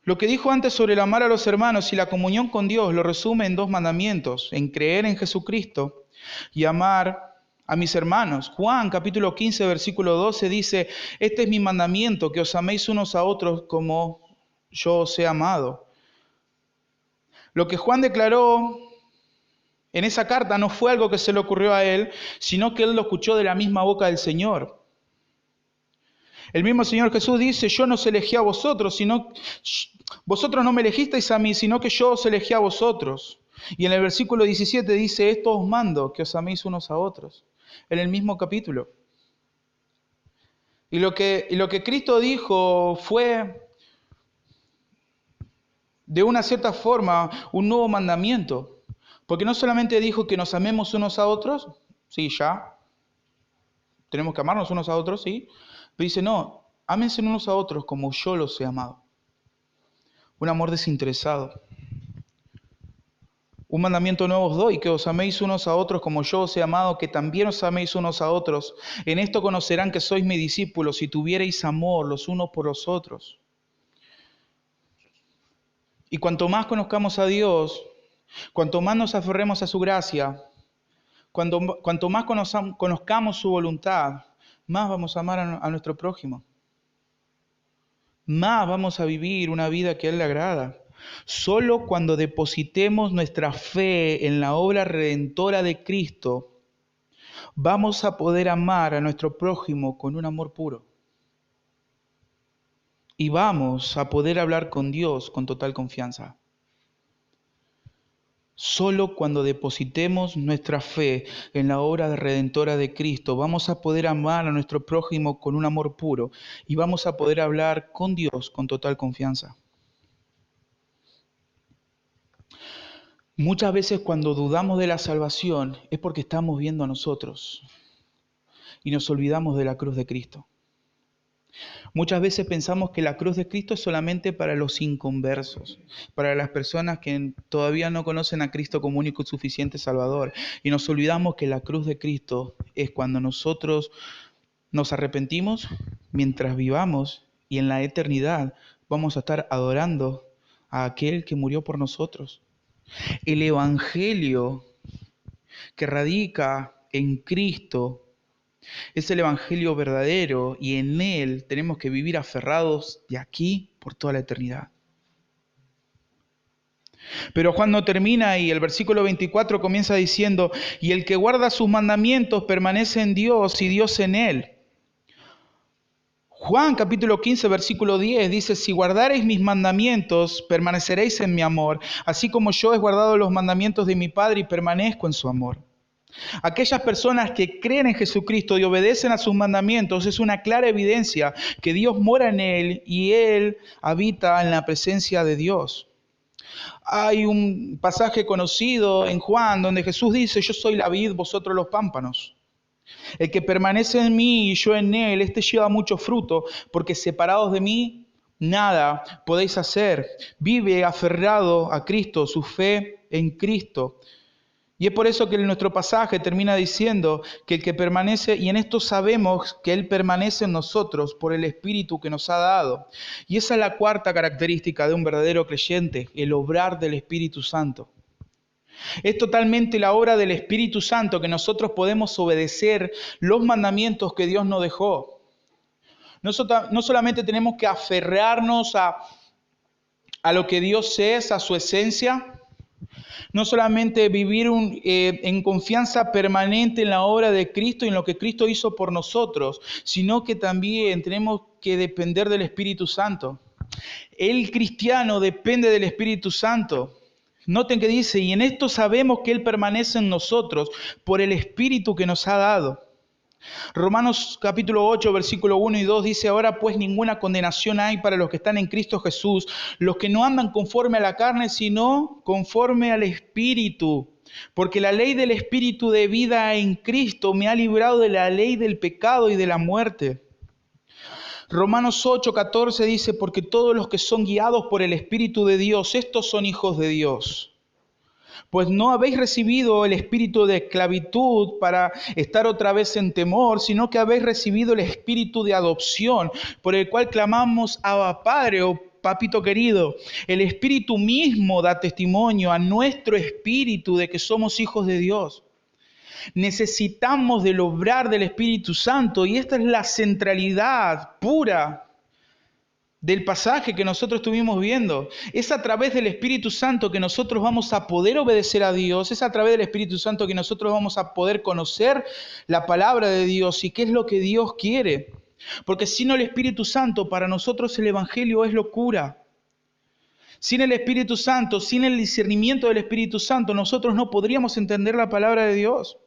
[SPEAKER 1] Lo que dijo antes sobre el amar a los hermanos y la comunión con Dios lo resume en 2 mandamientos, en creer en Jesucristo y amar a mis hermanos. Juan capítulo 15 versículo 12 dice, este es mi mandamiento, que os améis unos a otros como yo os he amado. Lo que Juan declaró en esa carta no fue algo que se le ocurrió a él, sino que él lo escuchó de la misma boca del Señor. El mismo Señor Jesús dice, yo no os elegí a vosotros, vosotros no me elegisteis a mí, sino que yo os elegí a vosotros. Y en el versículo 17 dice, esto os mando, que os améis unos a otros. En el mismo capítulo. Y lo que Cristo dijo fue, de una cierta forma, un nuevo mandamiento. Porque no solamente dijo que nos amemos unos a otros, sí, ya. Tenemos que amarnos unos a otros, sí. Pero dice, no, ámense unos a otros como yo los he amado. Un amor desinteresado. Un mandamiento nuevo os doy, que os améis unos a otros como yo os he amado, que también os améis unos a otros. En esto conocerán que sois mis discípulos, si tuviereis amor los unos por los otros. Y cuanto más conozcamos a Dios, cuanto más nos aferremos a su gracia, cuanto más conozcamos su voluntad, más vamos a amar a nuestro prójimo. Más vamos a vivir una vida que a Él le agrada. Solo cuando depositemos nuestra fe en la obra redentora de Cristo, vamos a poder amar a nuestro prójimo con un amor puro. Y vamos a poder hablar con Dios con total confianza. Solo cuando depositemos nuestra fe en la obra redentora de Cristo, vamos a poder amar a nuestro prójimo con un amor puro y vamos a poder hablar con Dios con total confianza. Muchas veces cuando dudamos de la salvación es porque estamos viendo a nosotros y nos olvidamos de la cruz de Cristo. Muchas veces pensamos que la cruz de Cristo es solamente para los inconversos, para las personas que todavía no conocen a Cristo como único y suficiente Salvador. Y nos olvidamos que la cruz de Cristo es cuando nosotros nos arrepentimos mientras vivamos y en la eternidad vamos a estar adorando a aquel que murió por nosotros. El Evangelio que radica en Cristo es el Evangelio verdadero y en él tenemos que vivir aferrados de aquí por toda la eternidad. Pero Juan no termina y el versículo 24 comienza diciendo, y el que guarda sus mandamientos permanece en Dios y Dios en él. Juan capítulo 15 versículo 10 dice, si guardareis mis mandamientos, permaneceréis en mi amor, así como yo he guardado los mandamientos de mi Padre y permanezco en su amor. Aquellas personas que creen en Jesucristo y obedecen a sus mandamientos es una clara evidencia que Dios mora en él y él habita en la presencia de Dios. Hay un pasaje conocido en Juan donde Jesús dice, yo soy la vid, vosotros los pámpanos. El que permanece en mí y yo en él, este lleva mucho fruto, porque separados de mí, nada podéis hacer. Vive aferrado a Cristo, su fe en Cristo. Y es por eso que nuestro pasaje termina diciendo que el que permanece, y en esto sabemos que Él permanece en nosotros por el Espíritu que nos ha dado. Y esa es la cuarta característica de un verdadero creyente, el obrar del Espíritu Santo. Es totalmente la obra del Espíritu Santo que nosotros podemos obedecer los mandamientos que Dios nos dejó. No solamente tenemos que aferrarnos a a lo que Dios es, a su esencia. No solamente vivir en confianza permanente en la obra de Cristo y en lo que Cristo hizo por nosotros, sino que también tenemos que depender del Espíritu Santo. El cristiano depende del Espíritu Santo. Noten que dice, y en esto sabemos que Él permanece en nosotros por el Espíritu que nos ha dado. Romanos capítulo 8, versículo 1 y 2 dice, ahora pues ninguna condenación hay para los que están en Cristo Jesús, los que no andan conforme a la carne, sino conforme al Espíritu. Porque la ley del Espíritu de vida en Cristo me ha librado de la ley del pecado y de la muerte. Romanos 8, 14 dice, porque todos los que son guiados por el Espíritu de Dios, estos son hijos de Dios. Pues no habéis recibido el espíritu de esclavitud para estar otra vez en temor, sino que habéis recibido el espíritu de adopción, por el cual clamamos Abba Padre o Papito querido. El Espíritu mismo da testimonio a nuestro espíritu de que somos hijos de Dios. Necesitamos del obrar del Espíritu Santo y esta es la centralidad pura del pasaje que nosotros estuvimos viendo. Es a través del Espíritu Santo que nosotros vamos a poder obedecer a Dios, es a través del Espíritu Santo que nosotros vamos a poder conocer la palabra de Dios y qué es lo que Dios quiere. Porque sin el Espíritu Santo, para nosotros el Evangelio es locura. Sin el Espíritu Santo, sin el discernimiento del Espíritu Santo, nosotros no podríamos entender la palabra de Dios.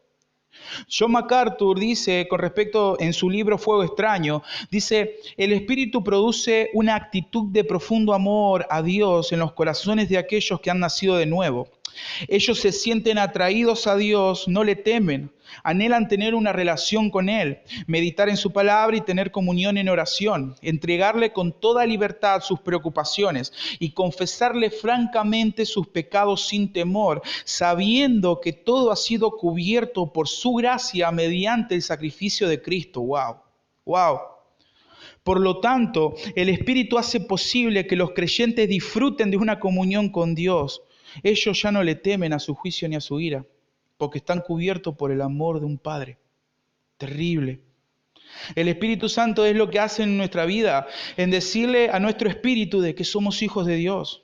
[SPEAKER 1] John MacArthur dice, con respecto en su libro Fuego Extraño, dice, el Espíritu produce una actitud de profundo amor a Dios en los corazones de aquellos que han nacido de nuevo. Ellos se sienten atraídos a Dios, no le temen, anhelan tener una relación con Él, meditar en su palabra y tener comunión en oración, entregarle con toda libertad sus preocupaciones y confesarle francamente sus pecados sin temor, sabiendo que todo ha sido cubierto por su gracia mediante el sacrificio de Cristo. ¡Wow! ¡Wow! Por lo tanto, el Espíritu hace posible que los creyentes disfruten de una comunión con Dios. Ellos ya no le temen a su juicio ni a su ira, porque están cubiertos por el amor de un Padre. Terrible. El Espíritu Santo es lo que hace en nuestra vida, en decirle a nuestro espíritu de que somos hijos de Dios.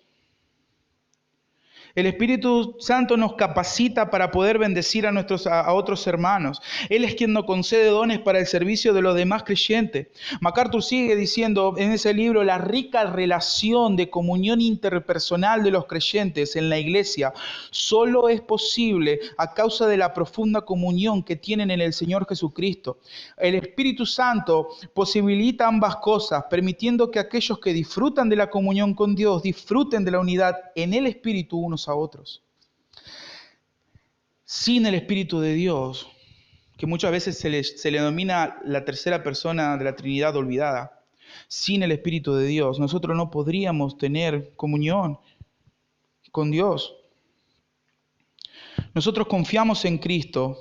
[SPEAKER 1] El Espíritu Santo nos capacita para poder bendecir a otros hermanos. Él es quien nos concede dones para el servicio de los demás creyentes. MacArthur sigue diciendo en ese libro, la rica relación de comunión interpersonal de los creyentes en la iglesia solo es posible a causa de la profunda comunión que tienen en el Señor Jesucristo. El Espíritu Santo posibilita ambas cosas, permitiendo que aquellos que disfrutan de la comunión con Dios disfruten de la unidad en el Espíritu unos a otros. Sin el Espíritu de Dios, que muchas veces se le denomina la tercera persona de la Trinidad olvidada, sin el Espíritu de Dios, nosotros no podríamos tener comunión con Dios. Nosotros confiamos en Cristo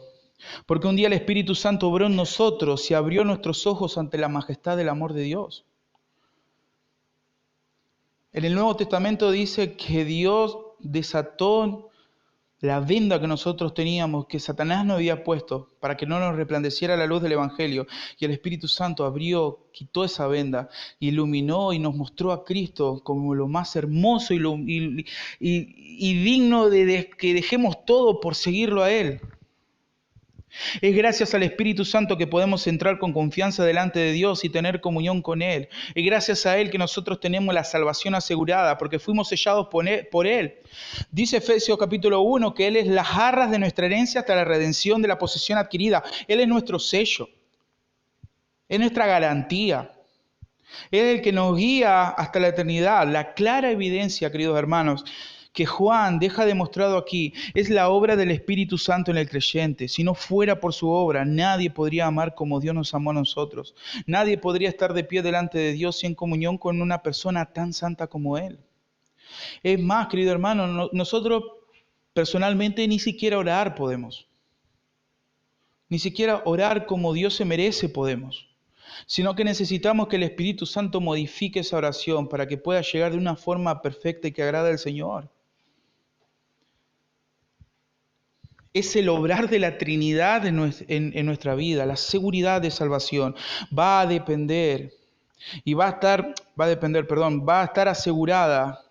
[SPEAKER 1] porque un día el Espíritu Santo obró en nosotros y abrió nuestros ojos ante la majestad del amor de Dios. En el Nuevo Testamento dice que Dios desató la venda que nosotros teníamos, que Satanás nos había puesto para que no nos resplandeciera la luz del Evangelio. Y el Espíritu Santo abrió, quitó esa venda, iluminó y nos mostró a Cristo como lo más hermoso y digno de que dejemos todo por seguirlo a Él. Es gracias al Espíritu Santo que podemos entrar con confianza delante de Dios y tener comunión con Él. Es gracias a Él que nosotros tenemos la salvación asegurada, porque fuimos sellados por Él. Dice Efesios capítulo 1 que Él es las arras de nuestra herencia hasta la redención de la posesión adquirida. Él es nuestro sello, es nuestra garantía. Él es el que nos guía hasta la eternidad. La clara evidencia, queridos hermanos, que Juan deja demostrado aquí es la obra del Espíritu Santo en el creyente. Si no fuera por su obra, nadie podría amar como Dios nos amó a nosotros. Nadie podría estar de pie delante de Dios y en comunión con una persona tan santa como Él. Es más, querido hermano, nosotros personalmente ni siquiera orar podemos. Ni siquiera orar como Dios se merece podemos. Sino que necesitamos que el Espíritu Santo modifique esa oración para que pueda llegar de una forma perfecta y que agrade al Señor. Es el obrar de la Trinidad en nuestra vida, la seguridad de salvación. Va a estar asegurada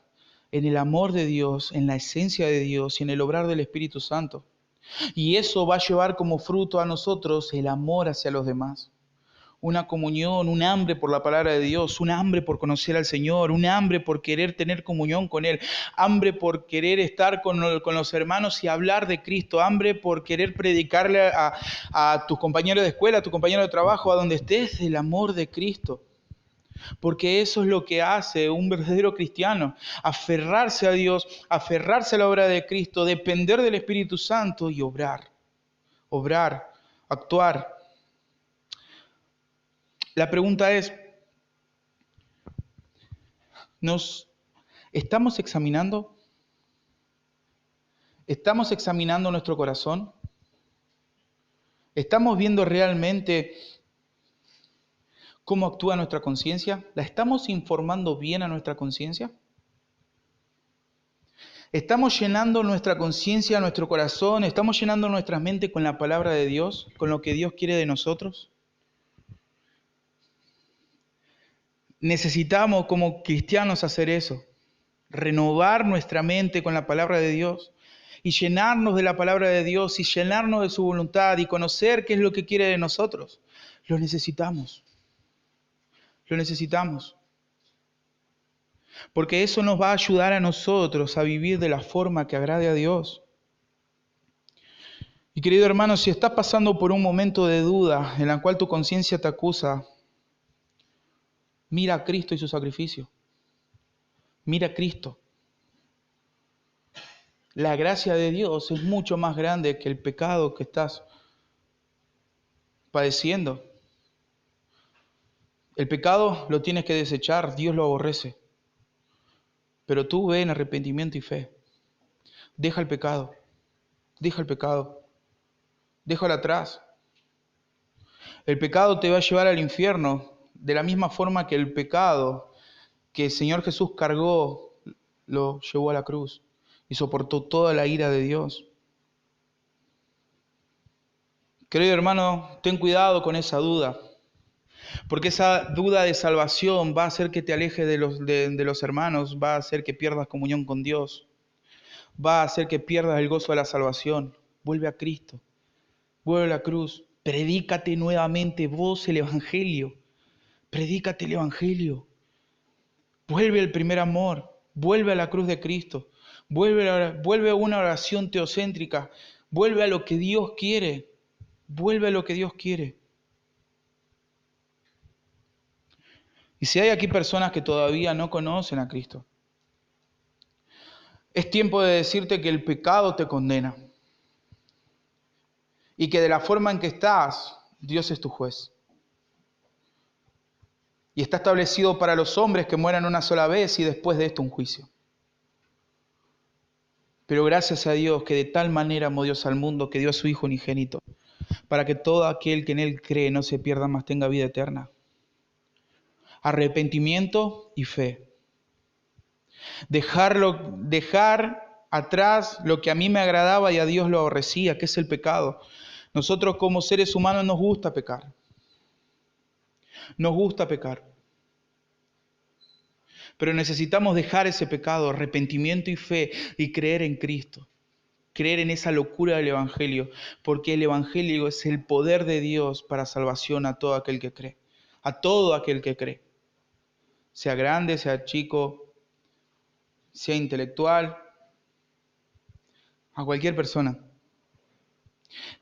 [SPEAKER 1] en el amor de Dios, en la esencia de Dios y en el obrar del Espíritu Santo. Y eso va a llevar como fruto a nosotros el amor hacia los demás. Una comunión, un hambre por la palabra de Dios, un hambre por conocer al Señor, un hambre por querer tener comunión con Él, hambre por querer estar con los hermanos y hablar de Cristo, hambre por querer predicarle a tus compañeros de escuela, a tu compañero de trabajo, a donde estés, el amor de Cristo. Porque eso es lo que hace un verdadero cristiano, aferrarse a Dios, aferrarse a la obra de Cristo, depender del Espíritu Santo y obrar, actuar. La pregunta es, ¿nos estamos examinando? ¿Estamos examinando nuestro corazón? ¿Estamos viendo realmente cómo actúa nuestra conciencia? ¿La estamos informando bien a nuestra conciencia? ¿Estamos llenando nuestra conciencia, nuestro corazón? ¿Estamos llenando nuestra mente con la palabra de Dios, con lo que Dios quiere de nosotros? Necesitamos como cristianos hacer eso, renovar nuestra mente con la palabra de Dios y llenarnos de la palabra de Dios y llenarnos de su voluntad y conocer qué es lo que quiere de nosotros. Lo necesitamos. Lo necesitamos. Porque eso nos va a ayudar a nosotros a vivir de la forma que agrade a Dios. Y querido hermano, si estás pasando por un momento de duda en la cual tu conciencia te acusa, mira a Cristo y su sacrificio. Mira a Cristo. La gracia de Dios es mucho más grande que el pecado que estás padeciendo. El pecado lo tienes que desechar, Dios lo aborrece. Pero tú ve en arrepentimiento y fe. Deja el pecado, deja el pecado, déjalo atrás. El pecado te va a llevar al infierno de la misma forma que el pecado que el Señor Jesús cargó, lo llevó a la cruz y soportó toda la ira de Dios. Querido hermano, ten cuidado con esa duda, porque esa duda de salvación va a hacer que te alejes de los hermanos, va a hacer que pierdas comunión con Dios, va a hacer que pierdas el gozo de la salvación. Vuelve a Cristo, vuelve a la cruz, predícate nuevamente vos el Evangelio, predícate el Evangelio, vuelve al primer amor, vuelve a la cruz de Cristo, vuelve a una oración teocéntrica, vuelve a lo que Dios quiere, vuelve a lo que Dios quiere. Y si hay aquí personas que todavía no conocen a Cristo, es tiempo de decirte que el pecado te condena y que de la forma en que estás, Dios es tu juez. Y está establecido para los hombres que mueran una sola vez y después de esto un juicio. Pero gracias a Dios que de tal manera amó Dios al mundo que dio a su Hijo unigénito, para que todo aquel que en Él cree no se pierda, mas tenga vida eterna. Arrepentimiento y fe. Dejar atrás lo que a mí me agradaba y a Dios lo aborrecía, que es el pecado. Nosotros como seres humanos nos gusta pecar. Nos gusta pecar. Pero necesitamos dejar ese pecado, arrepentimiento y fe, y creer en Cristo. Creer en esa locura del Evangelio, porque el Evangelio es el poder de Dios para salvación a todo aquel que cree. A todo aquel que cree. Sea grande, sea chico, sea intelectual, a cualquier persona.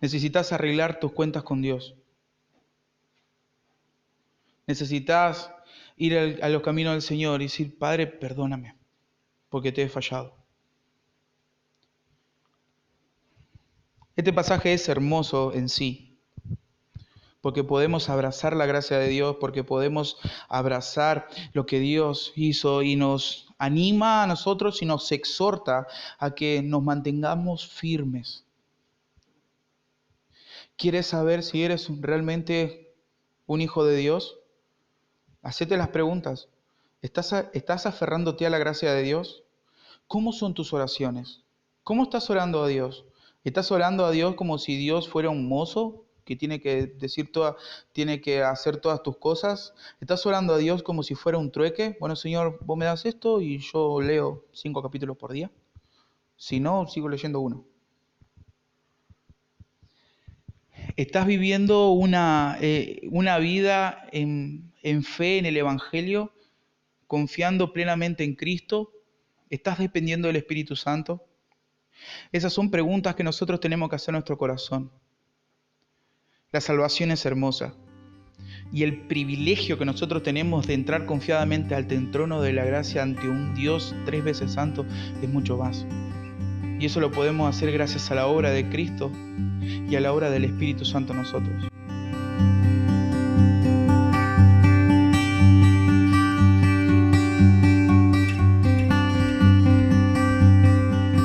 [SPEAKER 1] Necesitas arreglar tus cuentas con Dios. Necesitas ir a los caminos del Señor y decir, Padre, perdóname, porque te he fallado. Este pasaje es hermoso en sí, porque podemos abrazar la gracia de Dios, porque podemos abrazar lo que Dios hizo y nos anima a nosotros y nos exhorta a que nos mantengamos firmes. ¿Quieres saber si eres realmente un hijo de Dios? Hacete las preguntas. ¿Estás aferrándote a la gracia de Dios? ¿Cómo son tus oraciones? ¿Cómo estás orando a Dios? ¿Estás orando a Dios como si Dios fuera un mozo que tiene que decir tiene que hacer todas tus cosas? ¿Estás orando a Dios como si fuera un trueque? Bueno, Señor, vos me das esto y yo leo 5 capítulos por día. Si no, sigo leyendo uno. ¿Estás viviendo una vida en fe en el Evangelio, confiando plenamente en Cristo? ¿Estás dependiendo del Espíritu Santo? Esas son preguntas que nosotros tenemos que hacer en nuestro corazón. La salvación es hermosa. Y el privilegio que nosotros tenemos de entrar confiadamente al trono de la gracia ante un Dios 3 veces santo es mucho más. Y eso lo podemos hacer gracias a la obra de Cristo y a la obra del Espíritu Santo en nosotros.